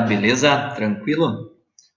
beleza? Tranquilo?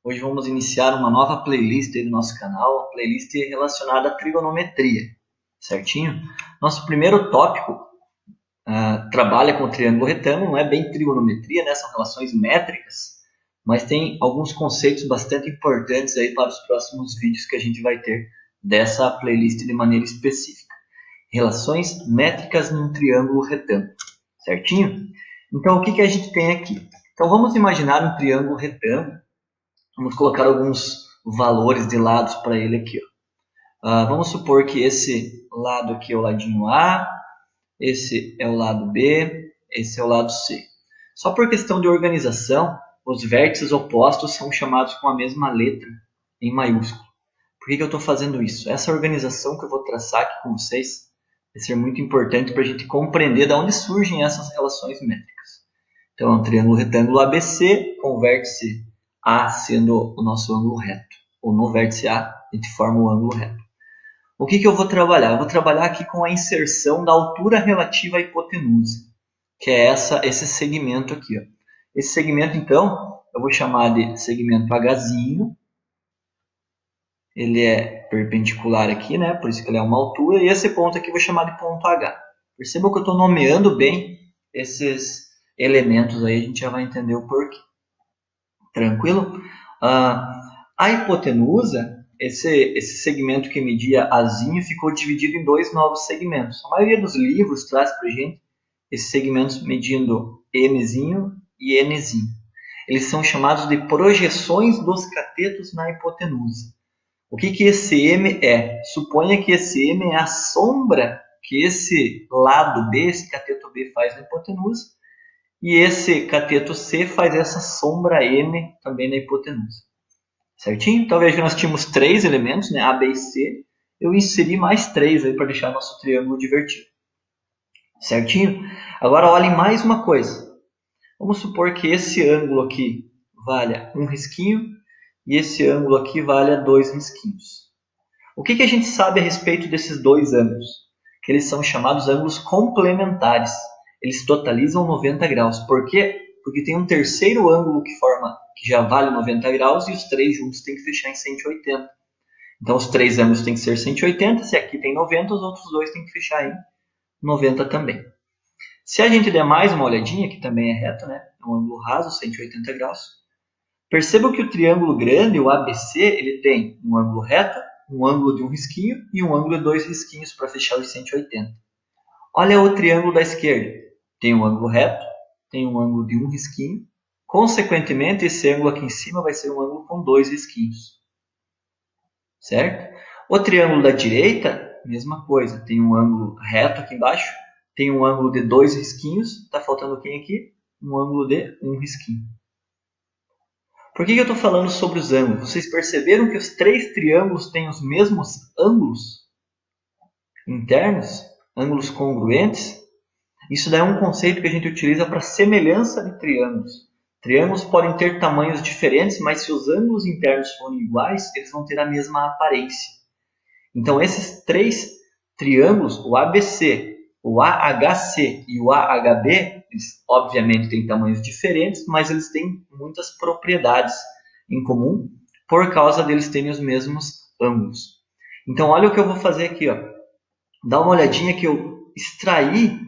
Hoje vamos iniciar uma nova playlist aí do nosso canal, uma playlist relacionada à trigonometria, certinho? Nosso primeiro tópico trabalha com o triângulo retângulo, não é bem trigonometria, né? São relações métricas, mas tem alguns conceitos bastante importantes aí para os próximos vídeos que a gente vai ter dessa playlist de maneira específica. Relações métricas num triângulo retângulo, certinho? Então, o que a gente tem aqui? Então, vamos imaginar um triângulo retângulo. Vamos colocar alguns valores de lados para ele aqui. Vamos supor que esse lado aqui é o ladinho A, esse é o lado B, esse é o lado C. Só por questão de organização, os vértices opostos são chamados com a mesma letra, em maiúsculo. Por que eu estou fazendo isso? Essa organização que eu vou traçar aqui com vocês vai ser muito importante para a gente compreender de onde surgem essas relações métricas. Então, é um triângulo retângulo ABC, com o vértice A sendo o nosso ângulo reto. Ou no vértice A, a gente forma o ângulo reto. O que eu vou trabalhar? Eu vou trabalhar aqui com a inserção da altura relativa à hipotenusa, que é esse segmento aqui. Ó. Esse segmento, então, eu vou chamar de segmento Hzinho. Ele é perpendicular aqui, né? Por isso que ele é uma altura. E esse ponto aqui eu vou chamar de ponto H. Percebam que eu estou nomeando bem esses elementos aí, a gente já vai entender o porquê. Tranquilo? A hipotenusa, esse segmento que media Azinho, ficou dividido em dois novos segmentos. A maioria dos livros traz para a gente esses segmentos medindo Mzinho e Nzinho. Eles são chamados de projeções dos catetos na hipotenusa. O que esse M é? Suponha que esse M é a sombra que esse lado B, esse cateto B faz na hipotenusa, e esse cateto C faz essa sombra M também na hipotenusa. Certinho? Então veja que nós tínhamos três elementos, né? A, B e C. Eu inseri mais três aí para deixar nosso triângulo divertido. Certinho? Agora olhem mais uma coisa. Vamos supor que esse ângulo aqui valha 1 risquinho e esse ângulo aqui valha 2 risquinhos. O que a gente sabe a respeito desses dois ângulos? Que eles são chamados ângulos complementares. Eles totalizam 90 graus. Por quê? Porque tem um terceiro ângulo que já vale 90 graus e os três juntos têm que fechar em 180. Então, os três ângulos têm que ser 180. Se aqui tem 90, os outros dois têm que fechar em 90 também. Se a gente der mais uma olhadinha, que também é reto, né? É um ângulo raso, 180 graus. Perceba que o triângulo grande, o ABC, ele tem um ângulo reto, um ângulo de 1 risquinho e um ângulo de 2 risquinhos para fechar os 180. Olha o triângulo da esquerda. Tem um ângulo reto, tem um ângulo de 1 risquinho. Consequentemente, esse ângulo aqui em cima vai ser um ângulo com 2 risquinhos. Certo? O triângulo da direita, mesma coisa. Tem um ângulo reto aqui embaixo, tem um ângulo de 2 risquinhos. Está faltando quem aqui? Um ângulo de 1 risquinho. Por que eu estou falando sobre os ângulos? Vocês perceberam que os três triângulos têm os mesmos ângulos internos? Ângulos congruentes? Isso daí é um conceito que a gente utiliza para semelhança de triângulos. Triângulos podem ter tamanhos diferentes, mas se os ângulos internos forem iguais, eles vão ter a mesma aparência. Então, esses três triângulos, o ABC, o AHC e o AHB, eles obviamente têm tamanhos diferentes, mas eles têm muitas propriedades em comum por causa deles terem os mesmos ângulos. Então, olha o que eu vou fazer aqui. Ó. Dá uma olhadinha que eu extraí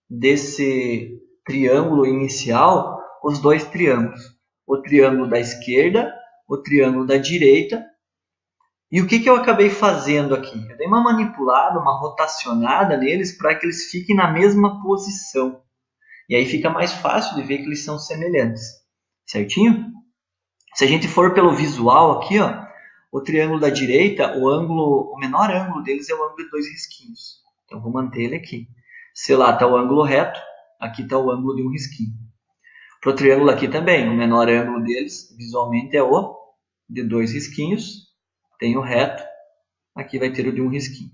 desse triângulo inicial os dois triângulos. O triângulo da esquerda, o triângulo da direita. E o que eu acabei fazendo aqui? Eu dei uma manipulada, uma rotacionada neles para que eles fiquem na mesma posição. E aí fica mais fácil de ver que eles são semelhantes. Certinho? Se a gente for pelo visual aqui, ó, o triângulo da direita, o menor ângulo deles é o ângulo de 2 risquinhos. Então, eu vou manter ele aqui. Se lá está o ângulo reto, aqui está o ângulo de 1 risquinho. Para o triângulo aqui também, o menor ângulo deles, visualmente, é o de 2 risquinhos. Tem o reto, aqui vai ter o de 1 risquinho.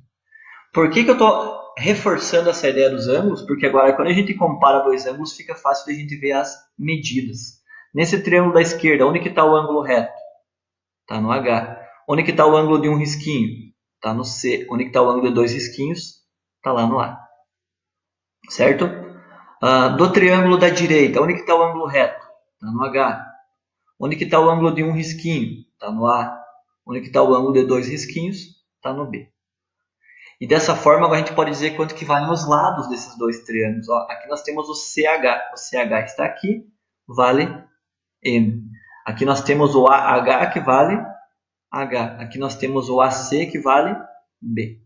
Por que eu estou reforçando essa ideia dos ângulos? Porque agora, quando a gente compara dois ângulos, fica fácil de a gente ver as medidas. Nesse triângulo da esquerda, onde que está o ângulo reto? Está no H. Onde que está o ângulo de 1 risquinho? Está no C. Onde que está o ângulo de 2 risquinhos? Está lá no A. Certo? Do triângulo da direita, onde que está o ângulo reto? Está no H. Onde que está o ângulo de um risquinho? Está no A. Onde que está o ângulo de 2 risquinhos? Está no B. E dessa forma agora a gente pode dizer quanto que valem os lados desses dois triângulos. Ó, aqui nós temos o CH. O CH está aqui, vale M. Aqui nós temos o AH que vale H. Aqui nós temos o AC que vale B.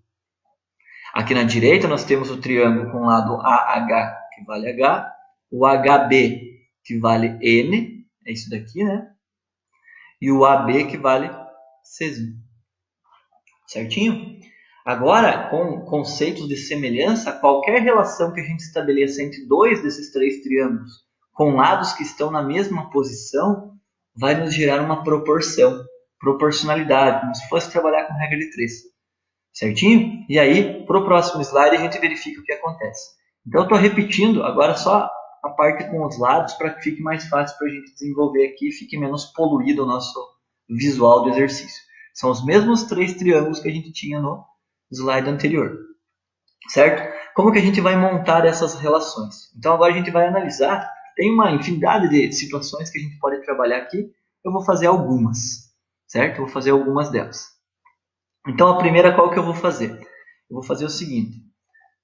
Aqui na direita nós temos o triângulo com o lado AH que vale H. O HB que vale N. É isso daqui, né? E o AB que vale C. Certinho? Agora, com conceitos de semelhança, qualquer relação que a gente estabeleça entre dois desses três triângulos com lados que estão na mesma posição vai nos gerar uma proporção, proporcionalidade, como se fosse trabalhar com regra de 3. Certinho? E aí, para o próximo slide, a gente verifica o que acontece. Então, eu estou repetindo agora só a parte com os lados para que fique mais fácil para a gente desenvolver aqui e fique menos poluído o nosso visual do exercício. São os mesmos três triângulos que a gente tinha no slide anterior. Certo? Como que a gente vai montar essas relações? Então, agora a gente vai analisar. Tem uma infinidade de situações que a gente pode trabalhar aqui. Eu vou fazer algumas. Certo? Eu vou fazer algumas delas. Então, a primeira, qual que eu vou fazer? Eu vou fazer o seguinte.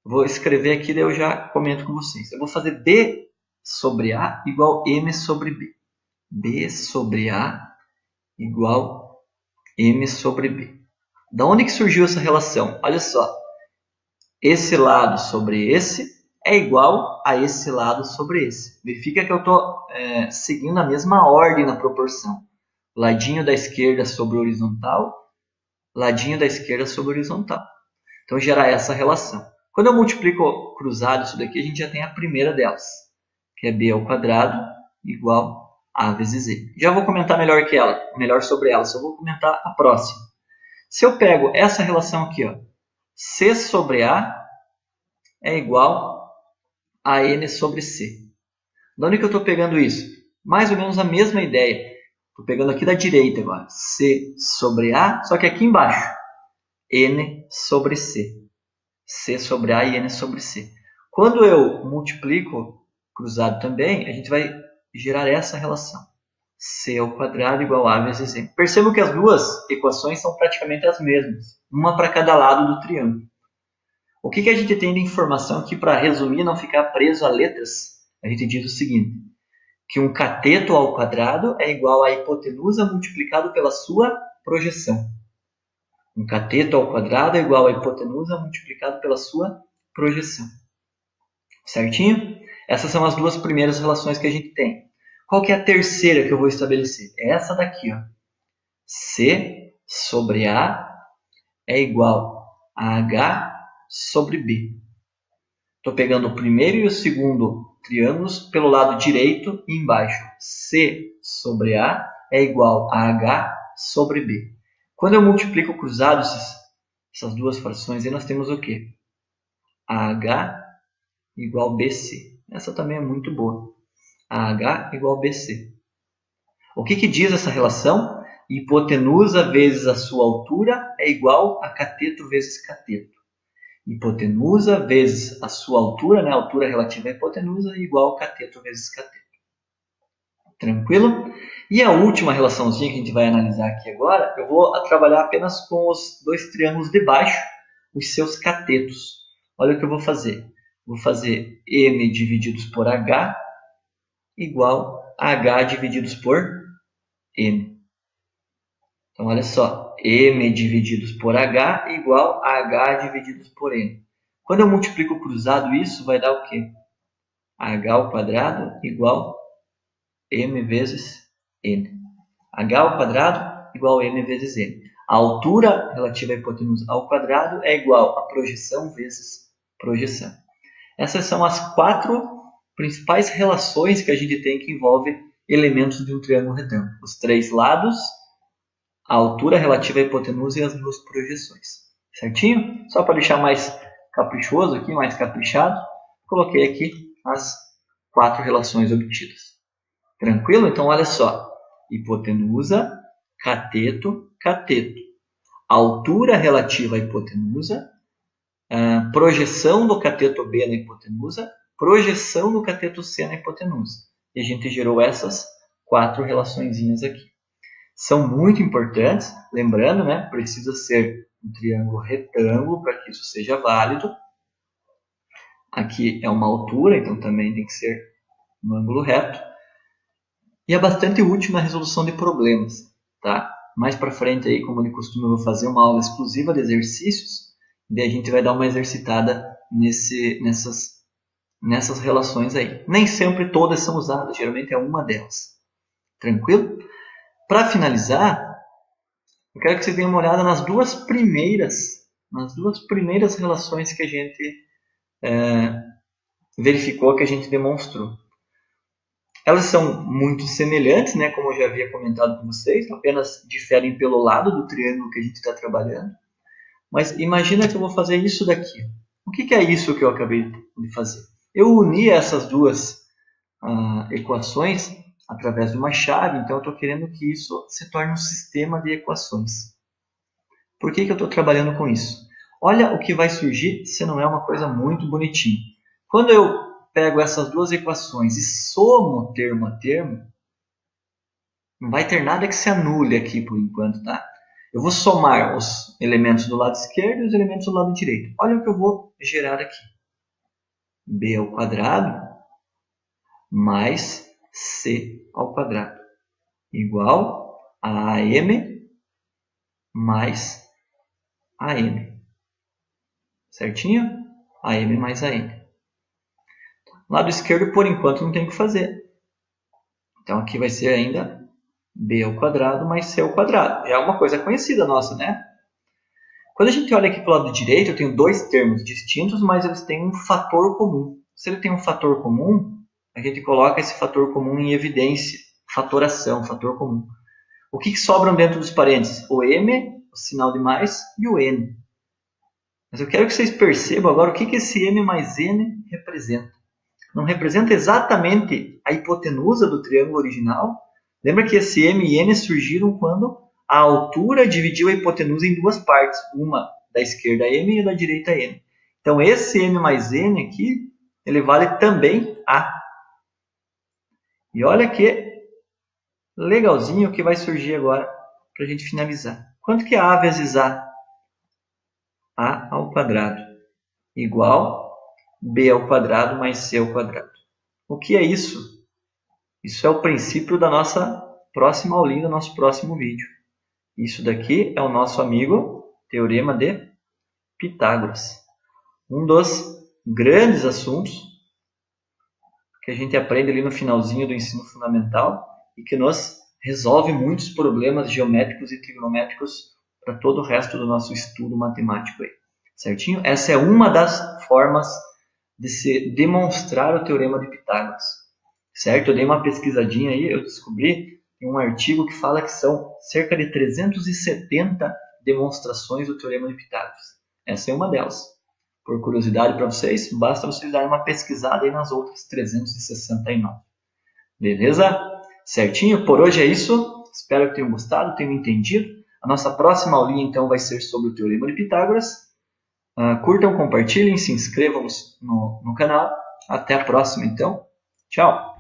Eu vou escrever aqui, daí eu já comento com vocês. Eu vou fazer B sobre A igual M sobre B. B sobre A igual M sobre B. Da onde que surgiu essa relação? Olha só. Esse lado sobre esse é igual a esse lado sobre esse. Verifica que eu estou seguindo a mesma ordem na proporção. Ladinho da esquerda sobre o horizontal, ladinho da esquerda sobre o horizontal. Então, gerar essa relação. Quando eu multiplico cruzado isso daqui, a gente já tem a primeira delas, que é B ao quadrado igual A vezes Z. Já vou comentar melhor sobre ela, só vou comentar a próxima. Se eu pego essa relação aqui, ó, C sobre A é igual a N sobre C. De onde que eu estou pegando isso? Mais ou menos a mesma ideia. Estou pegando aqui da direita agora. C sobre A, só que aqui embaixo. N sobre C. C sobre A e N sobre C. Quando eu multiplico cruzado também, a gente vai gerar essa relação. C ao quadrado igual a vezes Z. Percebam que as duas equações são praticamente as mesmas. Uma para cada lado do triângulo. O que a gente tem de informação aqui para resumir e não ficar preso a letras? A gente diz o seguinte, que um cateto ao quadrado é igual à hipotenusa multiplicado pela sua projeção. Um cateto ao quadrado é igual à hipotenusa multiplicado pela sua projeção. Certinho? Essas são as duas primeiras relações que a gente tem. Qual que é a terceira que eu vou estabelecer? É essa daqui, ó. C sobre A é igual a H sobre B. Estou pegando o primeiro e o segundo triângulos pelo lado direito e embaixo. C sobre A é igual a H sobre B. Quando eu multiplico cruzados essas duas frações, aí nós temos o quê? AH igual BC. Essa também é muito boa. AH igual BC. O que diz essa relação? Hipotenusa vezes a sua altura é igual a cateto vezes cateto. Hipotenusa vezes a sua altura, né? A altura relativa à hipotenusa, é igual a cateto vezes cateto. Tranquilo? E a última relaçãozinha que a gente vai analisar aqui agora, eu vou trabalhar apenas com os dois triângulos de baixo, os seus catetos. Olha o que eu vou fazer. Vou fazer M divididos por H igual a H divididos por N. Então, olha só. M divididos por H igual a H divididos por N. Quando eu multiplico cruzado isso, vai dar o quê? H ao quadrado igual M vezes N. H ao quadrado igual a M vezes N. A altura relativa à hipotenusa ao quadrado é igual a projeção vezes projeção. Essas são as 4 principais relações que a gente tem que envolvem elementos de um triângulo retângulo. Os 3 lados, a altura relativa à hipotenusa e as 2 projeções. Certinho? Só para deixar mais caprichoso aqui, mais caprichado, coloquei aqui as 4 relações obtidas. Tranquilo? Então, olha só. Hipotenusa, cateto, cateto. Altura relativa à hipotenusa, projeção do cateto B na hipotenusa, projeção do cateto C na hipotenusa. E a gente gerou essas 4 relaçõezinhas aqui. São muito importantes, lembrando, né, precisa ser um triângulo retângulo para que isso seja válido. Aqui é uma altura, então também tem que ser um ângulo reto. E é bastante útil na resolução de problemas, tá? Mais para frente, aí, como de costume, eu vou fazer uma aula exclusiva de exercícios. E daí a gente vai dar uma exercitada nessas relações aí. Nem sempre todas são usadas, geralmente é uma delas. Tranquilo? Para finalizar, eu quero que você dê uma olhada nas duas primeiras relações que a gente verificou, que a gente demonstrou. Elas são muito semelhantes, né, como eu já havia comentado com vocês, apenas diferem pelo lado do triângulo que a gente está trabalhando. Mas imagina que eu vou fazer isso daqui. O que é isso que eu acabei de fazer? Eu uni essas duas equações através de uma chave, então eu estou querendo que isso se torne um sistema de equações. Por que eu estou trabalhando com isso? Olha o que vai surgir se não é uma coisa muito bonitinha. Quando eu pego essas duas equações e somo termo a termo, não vai ter nada que se anule aqui por enquanto, tá? Eu vou somar os elementos do lado esquerdo e os elementos do lado direito. Olha o que eu vou gerar aqui. B ao quadrado mais C ao quadrado igual a AM mais AM. Certinho? AM mais AM. Lado esquerdo, por enquanto, não tem o que fazer. Então, aqui vai ser ainda B ao quadrado mais C ao quadrado. É uma coisa conhecida nossa, né? Quando a gente olha aqui para o lado direito, eu tenho dois termos distintos, mas eles têm um fator comum. Se ele tem um fator comum, a gente coloca esse fator comum em evidência. Fatoração, fator comum. O que sobram dentro dos parênteses? O M, o sinal de mais, e o N. Mas eu quero que vocês percebam agora o que esse M mais N representa. Não representa exatamente a hipotenusa do triângulo original. Lembra que esse M e N surgiram quando a altura dividiu a hipotenusa em duas partes. Uma da esquerda M e da direita N. Então, esse M mais N aqui, ele vale também A. E olha que legalzinho o que vai surgir agora para a gente finalizar. Quanto que é A vezes A? A ao quadrado igual B ao quadrado mais C ao quadrado. O que é isso? Isso é o princípio da nossa próxima aulinha, do nosso próximo vídeo. Isso daqui é o nosso amigo Teorema de Pitágoras. Um dos grandes assuntos que a gente aprende ali no finalzinho do ensino fundamental e que nos resolve muitos problemas geométricos e trigonométricos para todo o resto do nosso estudo matemático aí. Certinho? Essa é uma das formas de se demonstrar o Teorema de Pitágoras. Certo? Eu dei uma pesquisadinha aí, eu descobri em um artigo que fala que são cerca de 370 demonstrações do Teorema de Pitágoras. Essa é uma delas. Por curiosidade para vocês, basta vocês darem uma pesquisada aí nas outras 369. Beleza? Certinho? Por hoje é isso. Espero que tenham gostado, tenham entendido. A nossa próxima aulinha, então, vai ser sobre o Teorema de Pitágoras. Curtam, compartilhem, se inscrevam no canal. Até a próxima, então. Tchau!